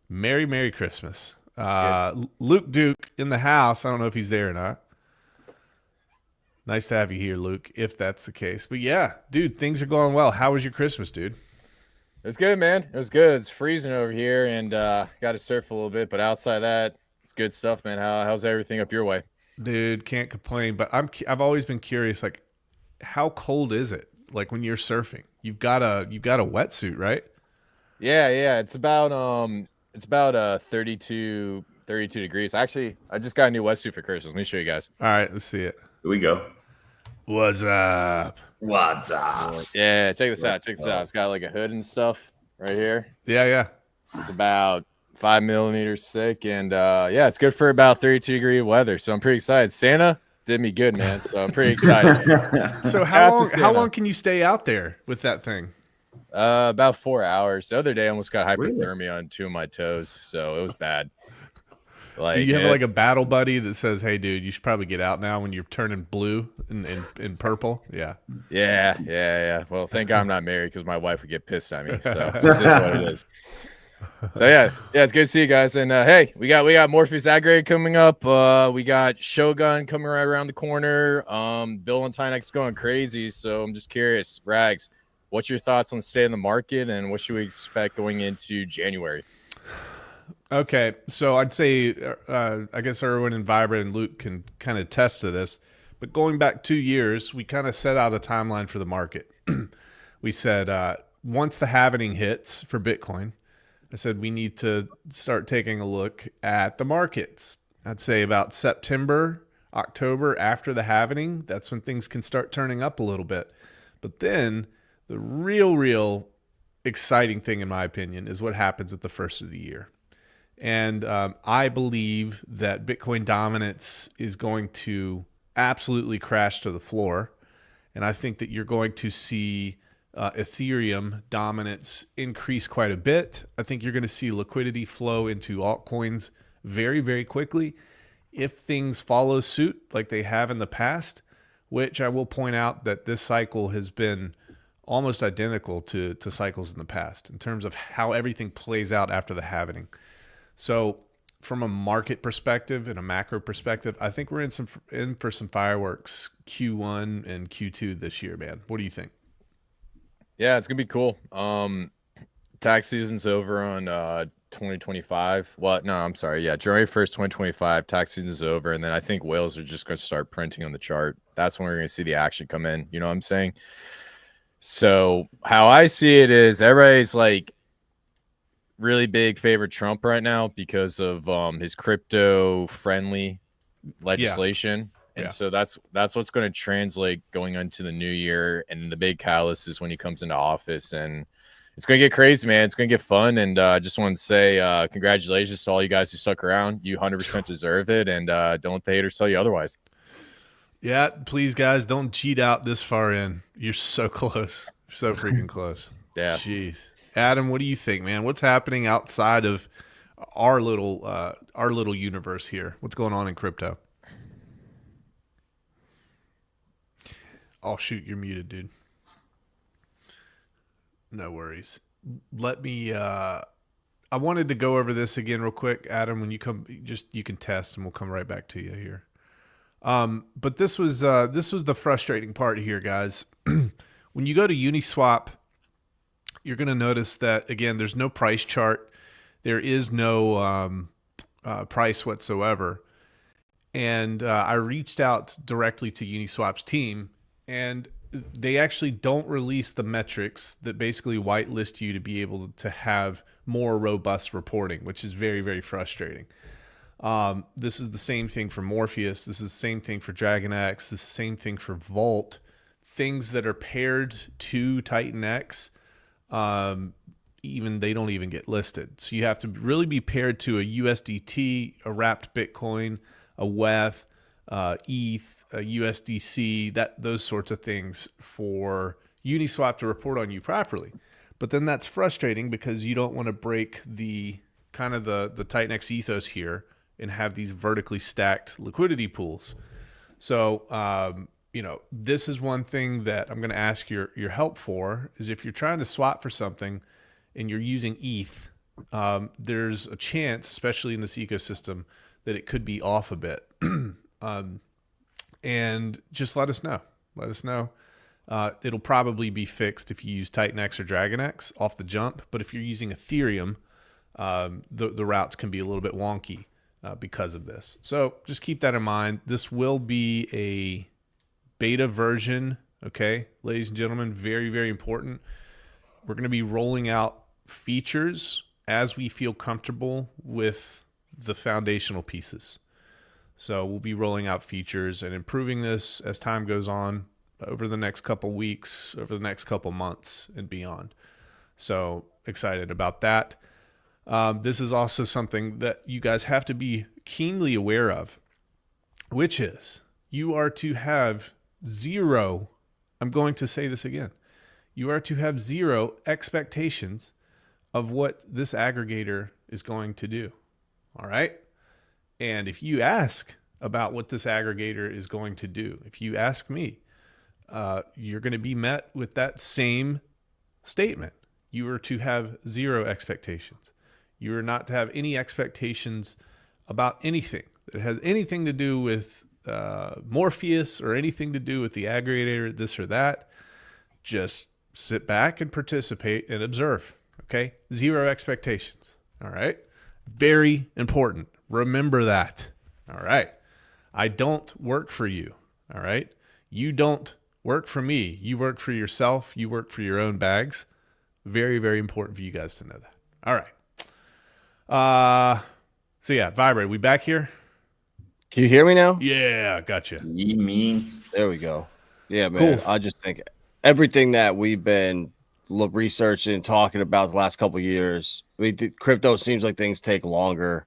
Merry Christmas. Luke Duke in the house. I don't know if he's there or not. Nice to have you here, Luke, if that's the case. But yeah, dude, things are going well. How was your Christmas, dude? It was good, man. It was good. It's freezing over here, and got to surf a little bit. But outside that, it's good stuff, man. How's everything up your way? Dude, can't complain. But I've always been curious, like, how cold is it? Like when you're surfing, you've got a wetsuit, right? Yeah. It's about 32 degrees. Actually, I just got a new wetsuit for Christmas. Let me show you guys. All right, let's see it. Here we go. What's up? What's up? Yeah, check this out. Check this out. It's got like a hood and stuff right here. Yeah. It's about 5 millimeters thick, and yeah, it's good for about 32-degree weather. So I'm pretty excited. Santa did me good, man. So I'm pretty excited. So how long can you stay out there with that thing? About 4 hours. The other day, I almost got Really? hypothermia on 2 of my toes, so it was bad. Do you have like a battle buddy that says, "Hey, dude, you should probably get out now when you're turning blue and purple"? Yeah. Yeah. Well, thank God I'm not married because my wife would get pissed at me. So this is what it is. So yeah, it's good to see you guys. And hey, we got Morpheus Aggregator coming up. We got Shogun coming right around the corner. Bill and TitanX going crazy. So I'm just curious, Rags, what's your thoughts on the state of the market and what should we expect going into January? Okay, so I'd say I guess Erwin and Vibrant and Luke can kind of attest to this. But going back 2 years, we kind of set out a timeline for the market. We said once the halving hits for Bitcoin, I said we need to start taking a look at the markets. I'd say about September, October after the halving, that's when things can start turning up a little bit. But then the real exciting thing, in my opinion, is what happens at the first of the year. And I believe that Bitcoin dominance is going to absolutely crash to the floor. And I think that you're going to see Ethereum dominance increase quite a bit. I think you're going to see liquidity flow into altcoins very quickly if things follow suit like they have in the past, which I will point out that this cycle has been almost identical to cycles in the past in terms of how everything plays out after the halving. So from a market perspective and a macro perspective, I think we're in for some fireworks Q1 and Q2 this year, man. What do you think? Yeah, it's gonna be cool. Tax season's over on 2025. Well, no, I'm sorry. Yeah, January 1st, 2025. Tax season's over, and then I think whales are just gonna start printing on the chart. That's when we're gonna see the action come in. You know what I'm saying? So how I see it is everybody's like really big favorite Trump right now because of his crypto friendly legislation. And so that's what's going to translate going into the new year. And the big catalyst is when he comes into office, and it's going to get crazy, man. It's going to get fun. And I just want to say congratulations to all you guys who stuck around. You 100% deserve it. And don't let the haters tell you otherwise. Yeah, please, guys, don't cheat out this far in. You're so close. You're so freaking close. Yeah. Jeez. Adam, what do you think, man? What's happening outside of our little universe here? What's going on in crypto? Oh, shoot, you're muted, dude. No worries. Let me I wanted to go over this again real quick, Adam. When you come, you can test and we'll come right back to you here. But this was the frustrating part here, guys. When you go to Uniswap, you're going to notice that, again, there's no price chart. There is no price whatsoever. And I reached out directly to Uniswap's team, and they actually don't release the metrics that basically whitelist you to be able to have more robust reporting, which is very frustrating. This is the same thing for Morpheus. This is the same thing for DragonX. This is the same thing for Vault. Things that are paired to TitanX, they don't even get listed. So you have to really be paired to a USDT, a wrapped Bitcoin, a WETH, ETH, a USDC, those sorts of things for Uniswap to report on you properly. But then that's frustrating because you don't want to break the kind of the TitanX ethos here and have these vertically stacked liquidity pools. So, this is one thing that I'm going to ask your help for, is if you're trying to swap for something and you're using ETH there's a chance, especially in this ecosystem, that it could be off a bit. And just let us know. Let us know. It'll probably be fixed if you use TitanX or DragonX off the jump. But if you're using Ethereum, the routes can be a little bit wonky because of this. So just keep that in mind. This will be a beta version. Okay, ladies and gentlemen, very, very important. We're going to be rolling out features as we feel comfortable with the foundational pieces. So we'll be rolling out features and improving this as time goes on over the next couple weeks, over the next couple months and beyond. So excited about that. This is also something that you guys have to be keenly aware of, which is you are to have zero, I'm going to say this again, you are to have zero expectations of what this aggregator is going to do. All right? And if you ask about what this aggregator is going to do, if you ask me, you're going to be met with that same statement. You are to have zero expectations. You are not to have any expectations about anything that has anything to do with Morpheus or anything to do with the aggregator, this or that. Just sit back and participate and observe. Okay? Zero expectations. All right? Very important. Remember that. All right. I don't work for you. All right. You don't work for me. You work for yourself. You work for your own bags. Very, very important for you guys to know that. All right. So yeah, Vibrate, we back here? Can you hear me now? Yeah, gotcha. You mean? There we go. Yeah, man. Cool. I just think everything that we've been researching, talking about the last couple of years, crypto seems like things take longer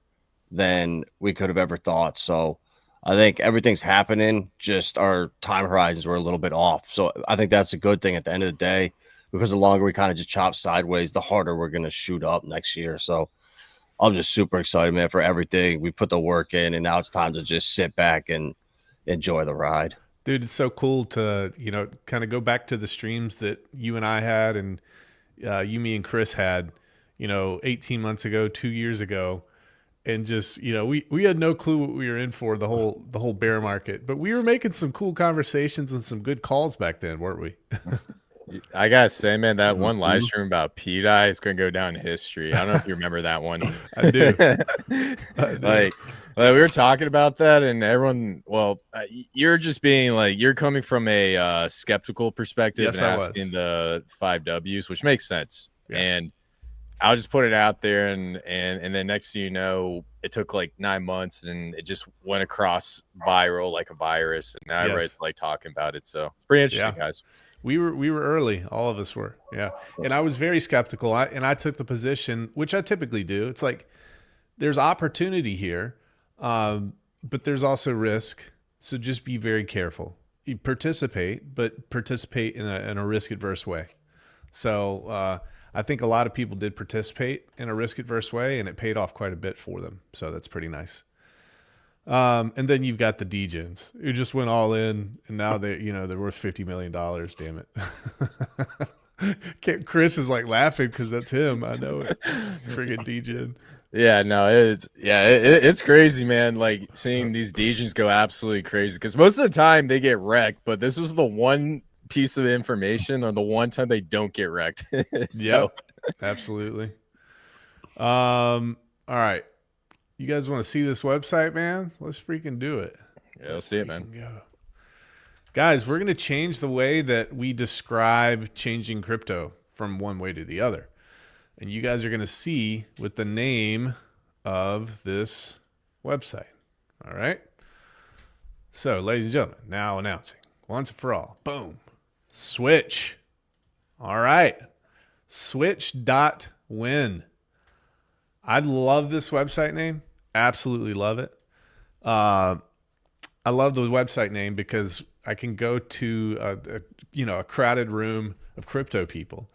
than we could have ever thought. So I think everything's happening. Just our time horizons were a little bit off. So I think that's a good thing at the end of the day, because the longer we kind of just chop sideways, the harder we're going to shoot up next year. So I'm just super excited, man, for everything. We put the work in, and now it's time to just sit back and enjoy the ride. Dude, it's so cool to, kind of go back to the streams that you and I had and you, me, and Chris had, 18 months ago, 2 years ago. And just, we had no clue what we were in for the whole bear market, but we were making some cool conversations and some good calls back then, weren't we? I gotta say, man, that one live stream about PDI is gonna go down in history. I don't know if you remember that one. I do. Like we were talking about that, and everyone. Well, you're just being like, you're coming from a skeptical perspective, Yes, and I was. asking the 5 Ws, which makes sense. Yeah. And I'll just put it out there, and then next thing you know, it took like 9 months, and it just went across viral like a virus, and now everybody's like talking about it. So it's pretty interesting, guys. We were early. All of us were. Yeah. And I was very skeptical. I took the position, which I typically do. It's like, there's opportunity here, but there's also risk. So just be very careful. You participate, but participate in a risk adverse way. So I think a lot of people did participate in a risk adverse way, and it paid off quite a bit for them. So that's pretty nice. And then you've got the degens who just went all in, and now they're worth $50 million. Damn it. Chris is like laughing because that's him. I know it. Friggin' degen. Yeah, no, it's crazy, man. Like seeing these degens go absolutely crazy, because most of the time they get wrecked, but this was the one piece of information or the one time they don't get wrecked. Yep, absolutely. All right. You guys want to see this website, man? Let's freaking do it. Yeah, let's see it, man. Go. Guys, we're going to change the way that we describe changing crypto from one way to the other. And you guys are going to see with the name of this website. All right? So, ladies and gentlemen, now announcing once and for all. Boom. Switch. All right. Switch.win. I love this website name. Absolutely love it. I love the website name because I can go to a crowded room of crypto people,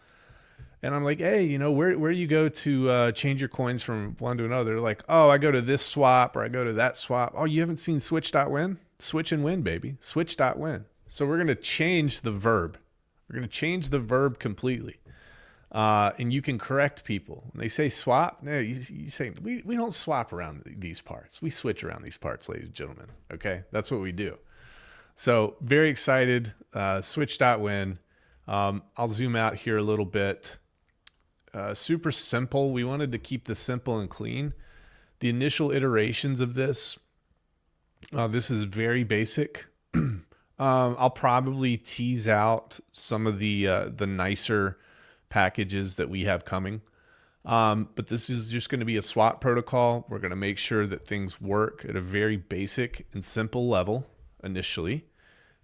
and I'm like, hey, where do you go to change your coins from one to another? They're like, oh, I go to this swap or I go to that swap. Oh, you haven't seen Switch.win? Switch and win, baby. Switch.win. So we're going to change the verb. We're going to change the verb completely. And you can correct people. When they say swap, no, you say, we don't swap around these parts. We switch around these parts, ladies and gentlemen. Okay, that's what we do. So very excited. Switch.win. I'll zoom out here a little bit. Super simple. We wanted to keep this simple and clean. The initial iterations of this is very basic. I'll probably tease out some of the nicer packages that we have coming. But this is just going to be a swap protocol. We're going to make sure that things work at a very basic and simple level initially.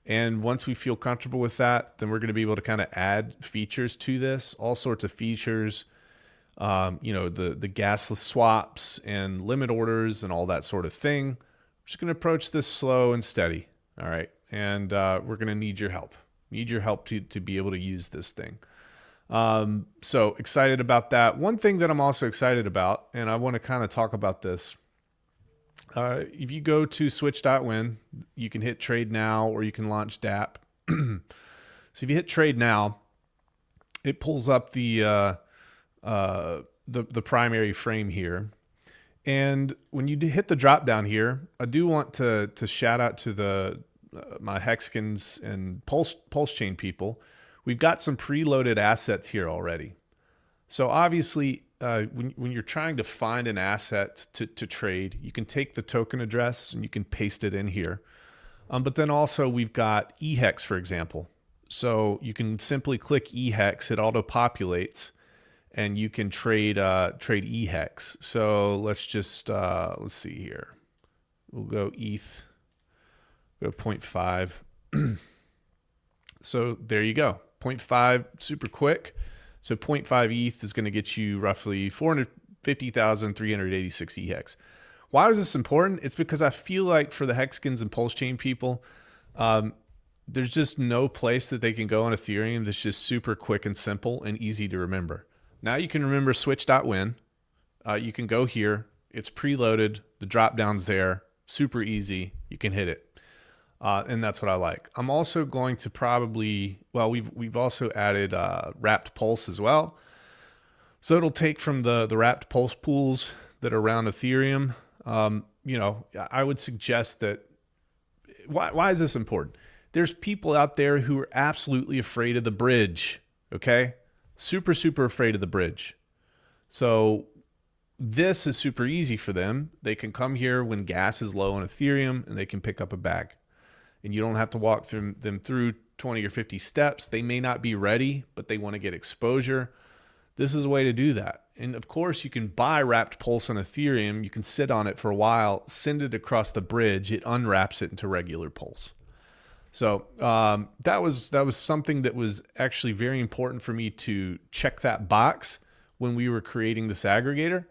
And once we feel comfortable with that, then we're going to be able to kind of add features to this, all sorts of features, the gasless swaps and limit orders and all that sort of thing. We're just going to approach this slow and steady. All right. And we're going to need your help. To be able to use this thing. So excited about that. One thing that I'm also excited about, and I want to kind of talk about this. If you go to Switch.win, you can hit trade now, or you can launch DApp. So if you hit trade now, it pulls up the primary frame here. And when you hit the drop down here, I do want to shout out to my Hexkins and Pulse Chain people. We've got some preloaded assets here already. So obviously, when you're trying to find an asset to trade, you can take the token address and you can paste it in here. But then also we've got eHex, for example. So you can simply click eHex, it auto populates, and you can trade eHex. So let's just let's see here. We'll go ETH, go 0.5. So there you go, 0.5, super quick. So 0.5 ETH is going to get you roughly 450,386 eHex. Why is this important? It's because I feel like for the Hexkins and Pulse Chain people, there's just no place that they can go on Ethereum that's just super quick and simple and easy to remember. Now you can remember Switch.win. You can go here. It's preloaded. The drop down's there. Super easy. You can hit it. And that's what I like. I'm also going to probably, we've also added wrapped pulse as well. So it'll take from the wrapped pulse pools that are around Ethereum. I would suggest that, why is this important? There's people out there who are absolutely afraid of the bridge, okay? Super, super afraid of the bridge. So this is super easy for them. They can come here when gas is low on Ethereum and they can pick up a bag. And you don't have to walk them through 20 or 50 steps. They may not be ready, but they want to get exposure. This is a way to do that. And of course, you can buy wrapped pulse on Ethereum. You can sit on it for a while, send it across the bridge. It unwraps it into regular pulse. So that was something that was actually very important for me to check that box when we were creating this aggregator.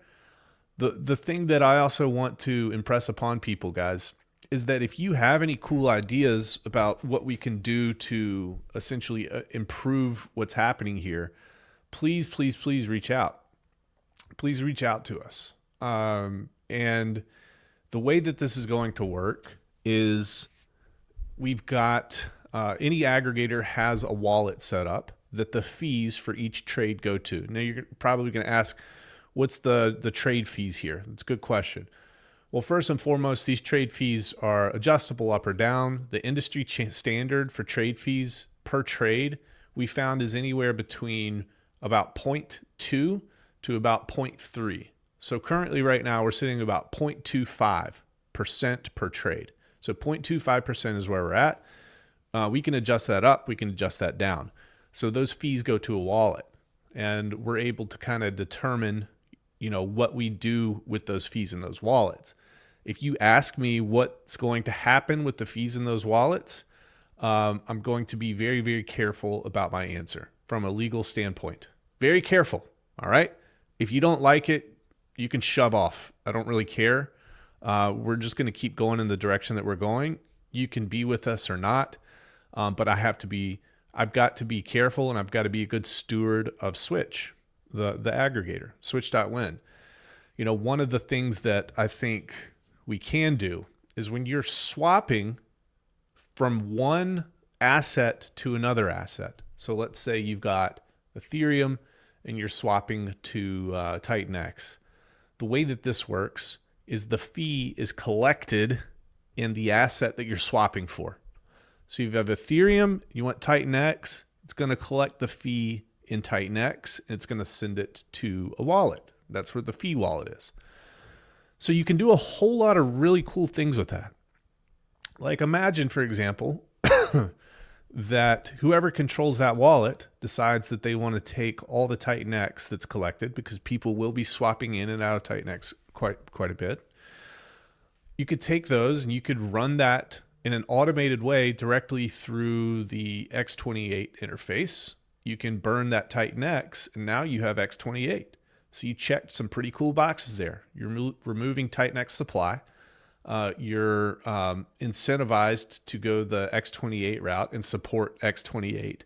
The thing that I also want to impress upon people, guys, is that if you have any cool ideas about what we can do to essentially improve what's happening here, please, please, please reach out. Please reach out to us. And the way that this is going to work is we've got any aggregator has a wallet set up that the fees for each trade go to. Now you're probably going to ask, what's the trade fees here? That's a good question. Well, first and foremost, these trade fees are adjustable up or down. The industry standard for trade fees per trade we found is anywhere between about 0.2 to about 0.3. So currently right now we're sitting at about 0.25% per trade. So 0.25% is where we're at. We can adjust that up. We can adjust that down. So those fees go to a wallet and we're able to kind of determine, what we do with those fees in those wallets. If you ask me what's going to happen with the fees in those wallets, I'm going to be very, very careful about my answer from a legal standpoint. Very careful. All right. If you don't like it, you can shove off. I don't really care. We're just going to keep going in the direction that we're going. You can be with us or not. But I've got to be careful and I've got to be a good steward of Switch, the aggregator, Switch.win. One of the things that I think we can do is when you're swapping from one asset to another asset. So let's say you've got Ethereum and you're swapping to TitanX. The way that this works is the fee is collected in the asset that you're swapping for. So if you have Ethereum, you want TitanX, it's going to collect the fee in TitanX, and it's going to send it to a wallet. That's where the fee wallet is. So you can do a whole lot of really cool things with that. Like imagine, for example, that whoever controls that wallet decides that they want to take all the TitanX that's collected, because people will be swapping in and out of TitanX quite a bit. You could take those and you could run that in an automated way directly through the X28 interface. You can burn that TitanX, and now you have X28. So you checked some pretty cool boxes there. You're removing TitanX supply. You're incentivized to go the X28 route and support X28.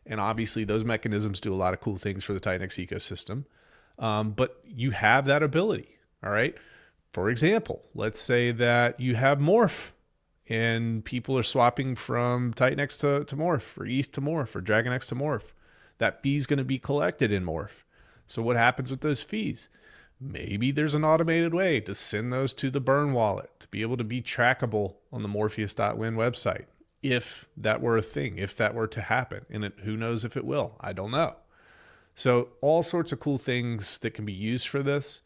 And obviously those mechanisms do a lot of cool things for the TitanX ecosystem. But you have that ability, all right? For example, let's say that you have Morph and people are swapping from TitanX to Morph, or ETH to Morph, or DragonX to Morph. That fee is going to be collected in Morph. So what happens with those fees? Maybe there's an automated way to send those to the burn wallet to be able to be trackable on the Morpheus.win website. If that were a thing, if that were to happen, and who knows if it will, I don't know. So all sorts of cool things that can be used for this.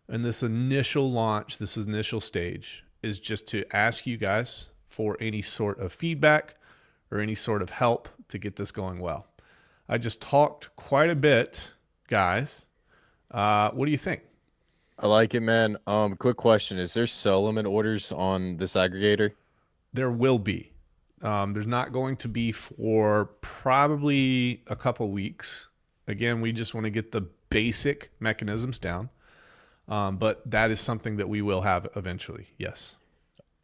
And this initial launch, this initial stage is just to ask you guys for any sort of feedback or any sort of help to get this going well. I just talked quite a bit, guys. What do you think? I like it, man. Quick question: is there sell limit orders on this aggregator? There will be. There's not going to be for probably a couple weeks. Again, we just want to get the basic mechanisms down. But that is something that we will have eventually. Yes.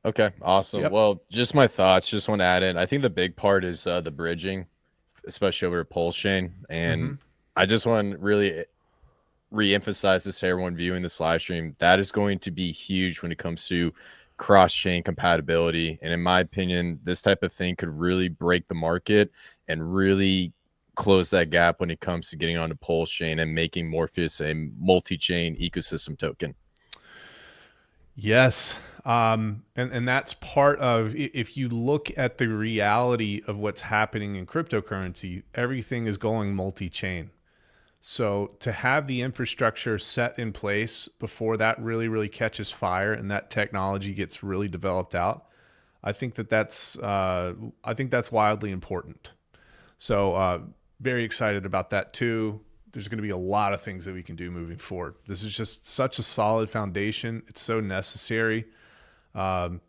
Okay, awesome. Yep. Well, just my thoughts. Just want to add in. I think the big part is the bridging, especially over Pulse Chain. And I just want to really re-emphasize this to everyone viewing this live stream. That is going to be huge when it comes to cross-chain compatibility. And in my opinion, this type of thing could really break the market and really close that gap when it comes to getting onto Pulse Chain and making Morpheus a multi-chain ecosystem token. Yes. And that's part of, if you look at the reality of what's happening in cryptocurrency, everything is going multi-chain. So to have the infrastructure set in place before that really catches fire and that technology gets really developed out, I think that's wildly important. So very excited about that too. There's going to be a lot of things that we can do moving forward. This is just such a solid foundation. It's so necessary. You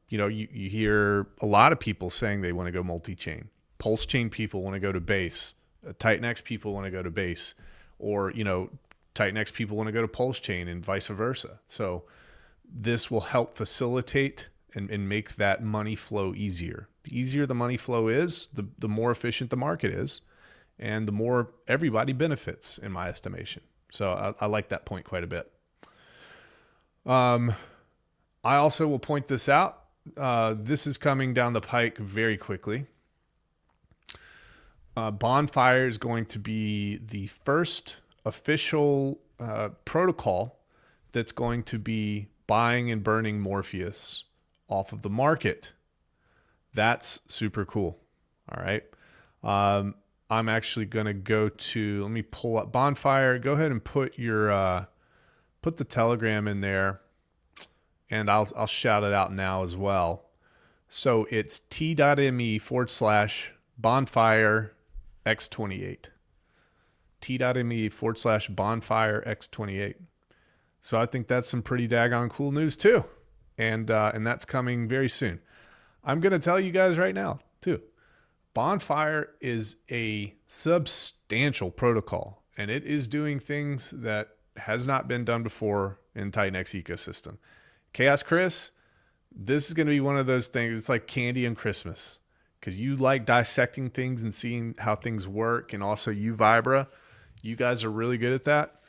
hear a lot of people saying they want to go multi-chain. Pulse chain people want to go to base. TitanX people want to go to base. Or, TitanX people want to go to Pulse chain and vice versa. So this will help facilitate and make that money flow easier. The easier the money flow is, the more efficient the market is, and the more everybody benefits, in my estimation. So I like that point quite a bit. I also will point this out. This is coming down the pike very quickly. Bonfire is going to be the first official protocol that's going to be buying and burning Morpheus off of the market. That's super cool. All right. I'm actually going to go to, let me pull up Bonfire. Go ahead and put your, put the Telegram in there, and I'll shout it out now as well. So it's t.me/bonfire x28. t.me/bonfire x28. So I think that's some pretty daggone cool news too. And that's coming very soon. I'm going to tell you guys right now too. Bonfire is a substantial protocol, and it is doing things that has not been done before in TitanX ecosystem. Chaos Chris, this is going to be one of those things. It's like candy and Christmas, because you like dissecting things and seeing how things work, and also you, Vibra, you guys are really good at that.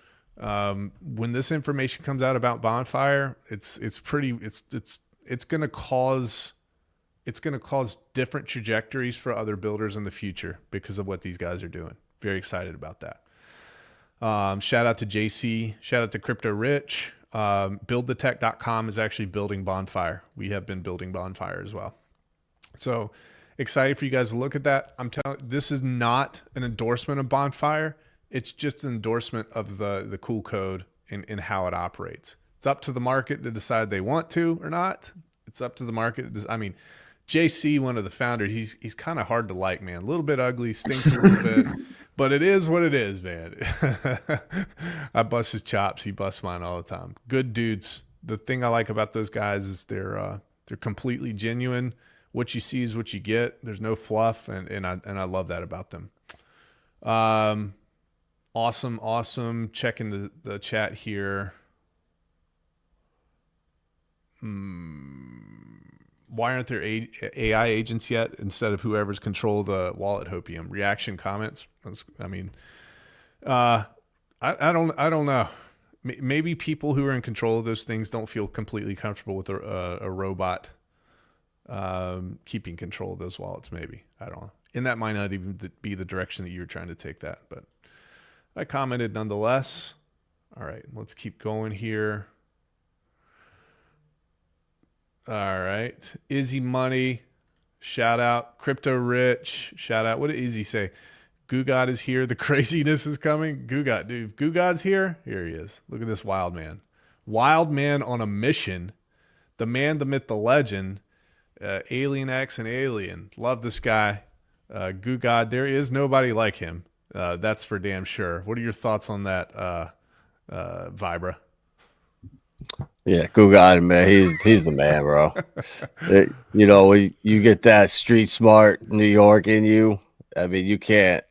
When this information comes out about Bonfire, it's going to cause different trajectories for other builders in the future because of what these guys are doing. Very excited about that. Shout out to JC. Shout out to Crypto Rich. Buildthetech.com is actually building Bonfire. We have been building Bonfire as well. So excited for you guys to look at that. I'm telling this is not an endorsement of Bonfire. It's just an endorsement of the cool code and how it operates. It's up to the market to decide they want to or not. It's up to the market. I mean, JC, one of the founders, he's kind of hard to like, man. A little bit ugly, stinks a little bit, but it is what it is, man. I bust his chops. He busts mine all the time. Good dudes. The thing I like about those guys is they're completely genuine. What you see is what you get. There's no fluff, and I love that about them. Awesome. Checking the chat here. Why aren't there AI agents yet instead of whoever's control the wallet hopium? Reaction comments. I mean, I don't know. Maybe people who are in control of those things don't feel completely comfortable with a robot keeping control of those wallets. Maybe, I don't know. And that might not even be the direction that you were trying to take that, but I commented nonetheless. All right, let's keep going here. All right. Izzy Money, shout out. Crypto Rich, shout out. What did Izzy say? Goo God is here. The craziness is coming. Goo God, dude. Goo God's here. Here he is. Look at this wild man. Wild man on a mission. The man, the myth, the legend. Alien X and Alien. Love this guy. Goo God, there is nobody like him. That's for damn sure. What are your thoughts on that, Vibra? Yeah, Goo God, man, he's the man, bro. You get that street smart New York in you. I mean, you can't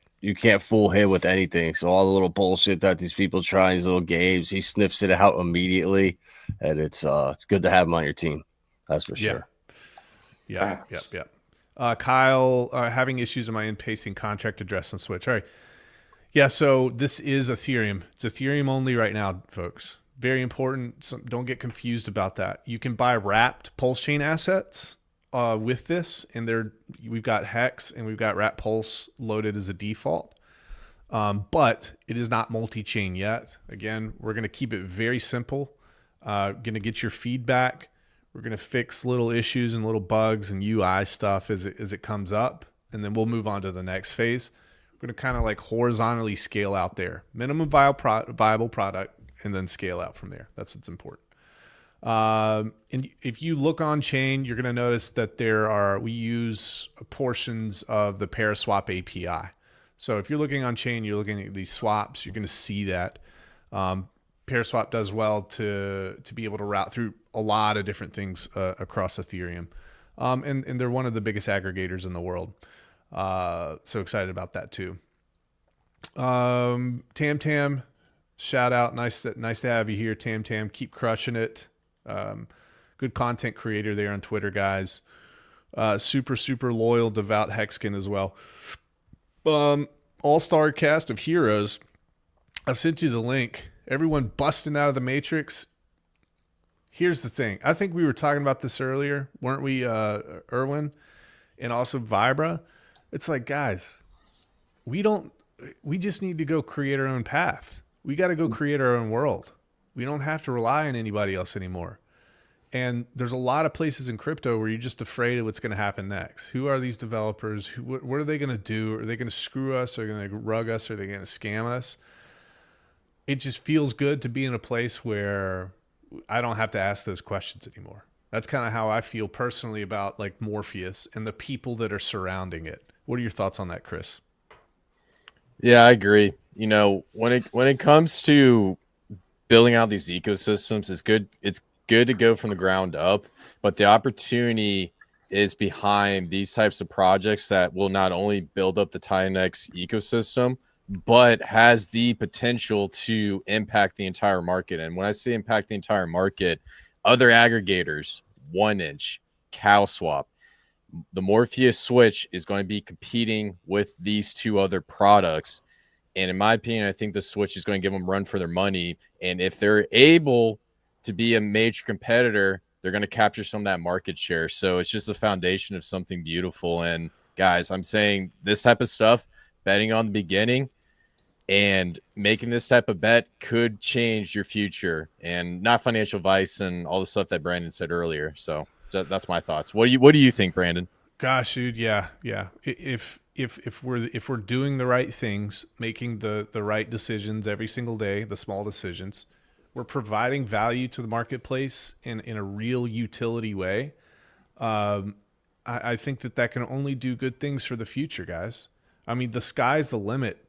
fool him with anything. So all the little bullshit that these people try, these little games, he sniffs it out immediately, and it's good to have him on your team. That's for sure. Yep. Kyle, having issues in my in-pacing contract address on Switch. All right. Yeah, so this is Ethereum. It's Ethereum only right now, folks. Very important. Don't get confused about that. You can buy wrapped Pulse chain assets with this, and we've got Hex and we've got wrapped Pulse loaded as a default. But it is not multi-chain yet. Again, we're going to keep it very simple. Going to get your feedback. We're going to fix little issues and little bugs and UI stuff as it comes up, and then we'll move on to the next phase. We're going to kind of like horizontally scale out there. Minimum viable product, and then scale out from there. That's what's important. And if you look on chain, you're going to notice that we use portions of the Paraswap API. So if you're looking on chain, you're looking at these swaps, you're going to see that Paraswap does well to be able to route through a lot of different things across Ethereum. And they're one of the biggest aggregators in the world. So excited about that too. Tam, shout out. Nice to have you here, Tam. Keep crushing it. Good content creator there on Twitter, guys. Super loyal, devout Hexkin as well. All-star cast of heroes. I sent you the link. Everyone busting out of the Matrix. Here's the thing. I think we were talking about this earlier, weren't we, Erwin? And also Vibra. It's like, guys, we just need to go create our own path. We got to go create our own world. We don't have to rely on anybody else anymore. And there's a lot of places in crypto where you're just afraid of what's going to happen next. Who are these developers? What are they going to do? Are they going to screw us? Are they going to rug us? Are they going to scam us? It just feels good to be in a place where I don't have to ask those questions anymore. That's kind of how I feel personally about like Morpheus and the people that are surrounding it. What are your thoughts on that, Chris? Yeah, I agree. You know, when it comes to building out these ecosystems, it's good to go from the ground up, but the opportunity is behind these types of projects that will not only build up the TitanX ecosystem, but has the potential to impact the entire market. And when I say impact the entire market, other aggregators, 1inch, CowSwap, the Morpheus Switch is going to be competing with these two other products. And in my opinion, I think the Switch is going to give them run for their money. And if they're able to be a major competitor, they're going to capture some of that market share. So it's just the foundation of something beautiful. And guys, I'm saying this type of stuff, betting on the beginning, And making this type of bet could change your future, and not financial advice and all the stuff that Brandon said earlier. So that's my thoughts. What do you think, Brandon? Gosh, dude, yeah. If we're doing the right things, making the right decisions every single day, the small decisions, we're providing value to the marketplace in a real utility way. I think that can only do good things for the future, guys. I mean, the sky's the limit.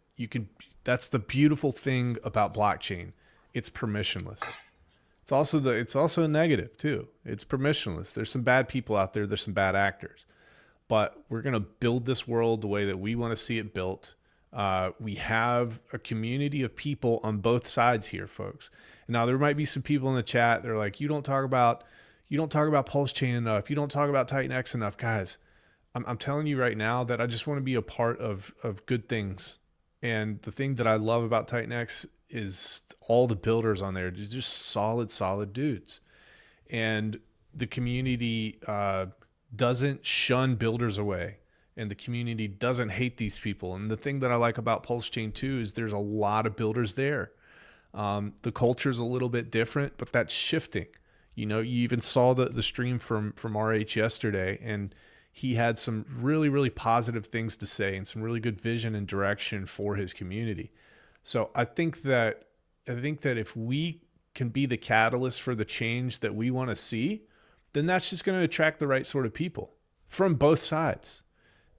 That's the beautiful thing about blockchain. It's permissionless. It's also a negative too. It's permissionless. There's some bad people out there. There's some bad actors, but we're going to build this world the way that we want to see it built. We have a community of people on both sides here, folks. Now there might be some people in the chat. They're like, you don't talk about Pulse Chain enough. You don't talk about TitanX enough, guys. I'm telling you right now that I just want to be a part of good things. And the thing that I love about TitanX is all the builders on there. They're just solid dudes. And the community doesn't shun builders away. And the community doesn't hate these people. And the thing that I like about Pulse Chain too is there's a lot of builders there. The culture's a little bit different, but that's shifting. You know, you even saw the stream from RH yesterday, and he had some really positive things to say and some really good vision and direction for his community. So I think that if we can be the catalyst for the change that we want to see, then that's just going to attract the right sort of people from both sides.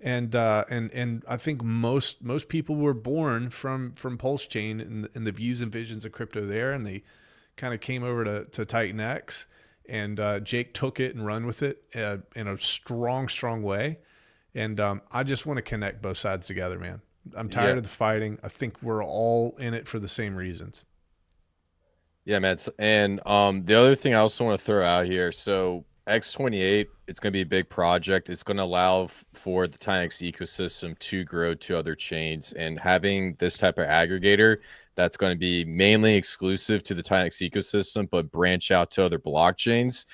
And I think most people were born from Pulse Chain and the views and visions of crypto there, and they kind of came over to TitanX, and Jake took it and run with it in a strong way. And I just want to connect both sides together, man. I'm tired of the fighting. I think we're all in it for the same reasons. Yeah, man. And the other thing I also want to throw out here, so X28, it's going to be a big project. It's going to allow for the TitanX ecosystem to grow to other chains, and having this type of aggregator that's going to be mainly exclusive to the TitanX ecosystem, but branch out to other blockchains.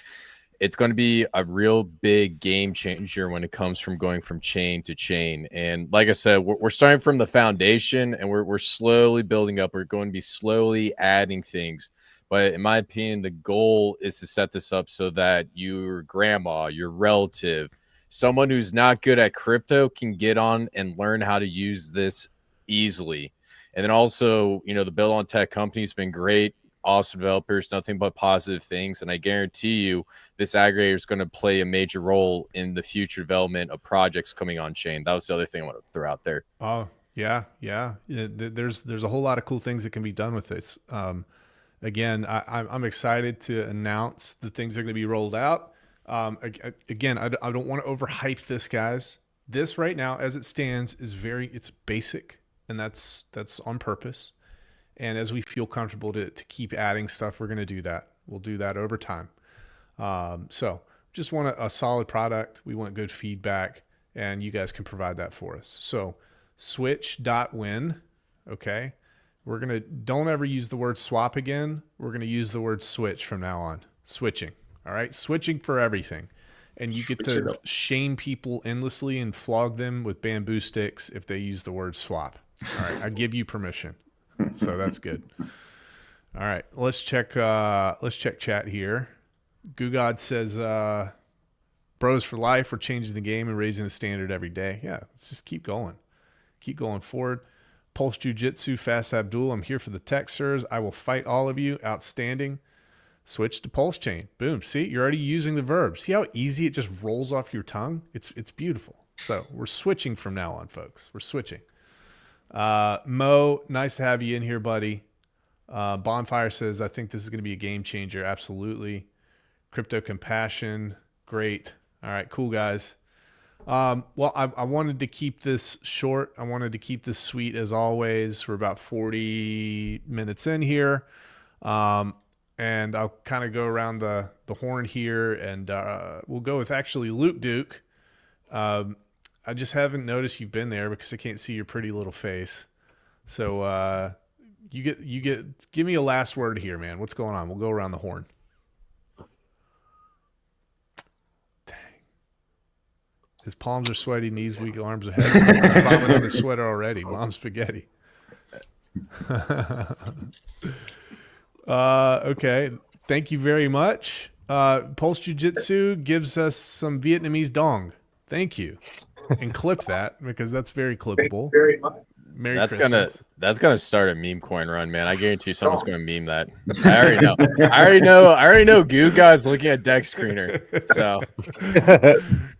It's going to be a real big game changer when it comes from going from chain to chain. And like I said, we're starting from the foundation, and we're slowly building up. We're going to be slowly adding things. But in my opinion, the goal is to set this up so that your grandma, your relative, someone who's not good at crypto can get on and learn how to use this easily. And then also, you know, the Build on Tech company has been great. Awesome developers, nothing but positive things. And I guarantee you this aggregator is going to play a major role in the future development of projects coming on chain. That was the other thing I want to throw out there. Oh, yeah. There's a whole lot of cool things that can be done with this. Again, I'm excited to announce the things that are going to be rolled out. Again, I don't want to overhype this, guys. This right now, as it stands, it's basic, and that's on purpose. And as we feel comfortable to keep adding stuff, we're going to do that. We'll do that over time. So just want a solid product. We want good feedback, and you guys can provide that for us. So Switch.win, okay? Don't ever use the word swap again. We're going to use the word switch from now on. Switching, all right? Switching for everything. And you get to shame people endlessly and flog them with bamboo sticks if they use the word swap. All right, I give you permission. So that's good. All right, let's check chat here. Gugod says, bros for life, we're changing the game and raising the standard every day. Yeah, let's just keep going. Keep going forward. Pulse Jiu-Jitsu, Fast Abdul, I'm here for the tech, sirs. I will fight all of you. Outstanding. Switch to Pulse Chain. Boom. See, you're already using the verb. See how easy it just rolls off your tongue? It's beautiful. So we're switching from now on, folks. We're switching. Mo, nice to have you in here, buddy. Bonfire says, I think this is going to be a game changer. Absolutely. Crypto Compassion. Great. All right, cool, guys. Well, I wanted to keep this short. I wanted to keep this sweet as always. We're about 40 minutes in here. And I'll kind of go around the horn here, and we'll go with actually Luke Duke. I just haven't noticed you've been there because I can't see your pretty little face. So give me a last word here, man. What's going on? We'll go around the horn. Dang. His palms are sweaty, knees weak, arms are heavy. I'm vomiting on the sweater already. Mom spaghetti. Okay. Thank you very much. Pulse Jiu-Jitsu gives us some Vietnamese dong. Thank you. And clip that because that's very clippable. Merry Christmas. That's gonna start a meme coin run, man. I guarantee someone's gonna meme that. I already know. I already know Goo Guy's looking at deck screener. So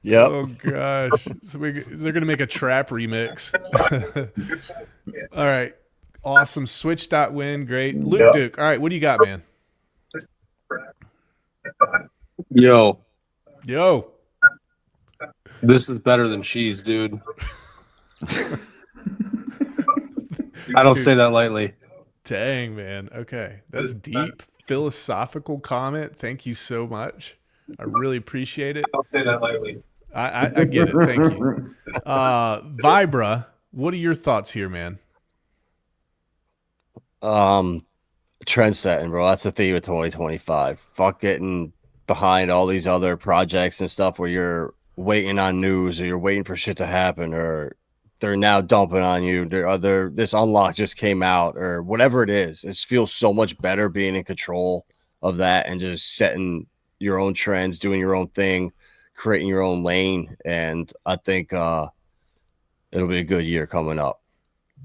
Yep. Oh gosh. So they're gonna make a trap remix. All right. Awesome. Switch.win. Great. Luke Duke. All right. What do you got, man? Yo, Yo. this is better than cheese, dude. I don't say that lightly. Dang, man. Okay. That's deep. Philosophical comment. Thank you so much. I really appreciate it. I don't say that lightly. I get it. Thank you. Vibra, what are your thoughts here, man? Trend setting, bro. That's the theme of 2025. Fuck getting behind all these other projects and stuff where you're waiting on news or you're waiting for shit to happen or they're now dumping on you. This unlock just came out or whatever it is. It feels so much better being in control of that and just setting your own trends, doing your own thing, creating your own lane. And I think it'll be a good year coming up.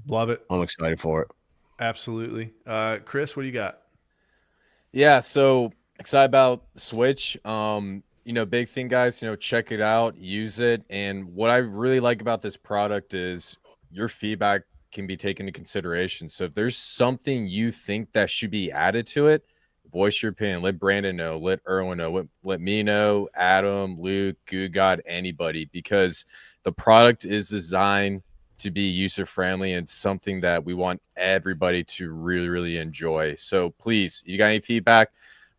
Love it. I'm excited for it. Absolutely. Chris, what do you got? yeah, so excited about Switch. Big thing, guys, check it out, use it. And what I really like about this product is your feedback can be taken into consideration. So if there's something you think that should be added to it, voice your opinion. Let Brandon know, let Erwin know, let me know, Adam, Luke, Goo God, anybody, because the product is designed to be user friendly and something that we want everybody to really, really enjoy. So please, you got any feedback?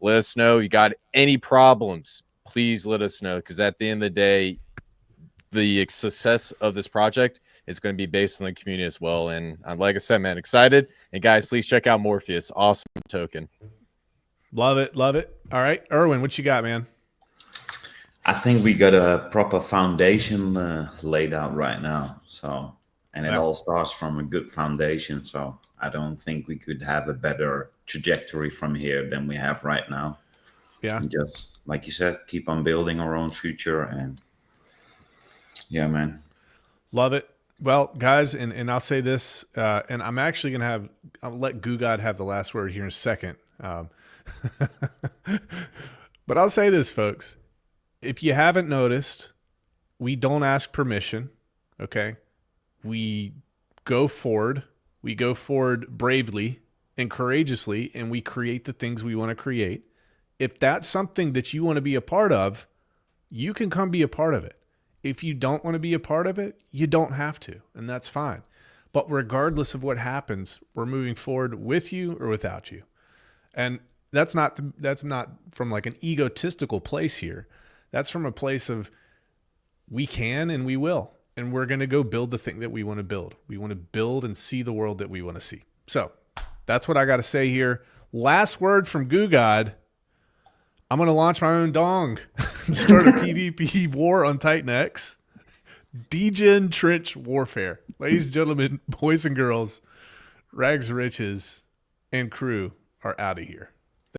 Let us know. You got any problems? Please let us know, because at the end of the day, the success of this project is going to be based on the community as well. And like I said, man, excited. And guys, please check out Morpheus. Awesome token. Love it. Love it. All right. Erwin, what you got, man? I think we got a proper foundation laid out right now. So, and it all starts from a good foundation. So I don't think we could have a better trajectory from here than we have right now. Yeah. And just like you said, keep on building our own future. And yeah, man. Love it. Well, guys, and I'll say this, and I'm actually going to I'll let Goo God have the last word here in a second. But I'll say this, folks. If you haven't noticed, we don't ask permission, okay? We go forward. We go forward bravely and courageously, and we create the things we want to create. If that's something that you want to be a part of, you can come be a part of it. If you don't want to be a part of it, you don't have to, and that's fine. But regardless of what happens, we're moving forward with you or without you. And that's not from like an egotistical place here. That's from a place of we can and we will. And we're going to go build the thing that we want to build. We want to build and see the world that we want to see. So that's what I got to say here. Last word from Goo God. I'm going to launch my own dong and start a PvP war on TitanX. Degen Trench Warfare. Ladies and gentlemen, boys and girls, Rags Riches and crew are out of here.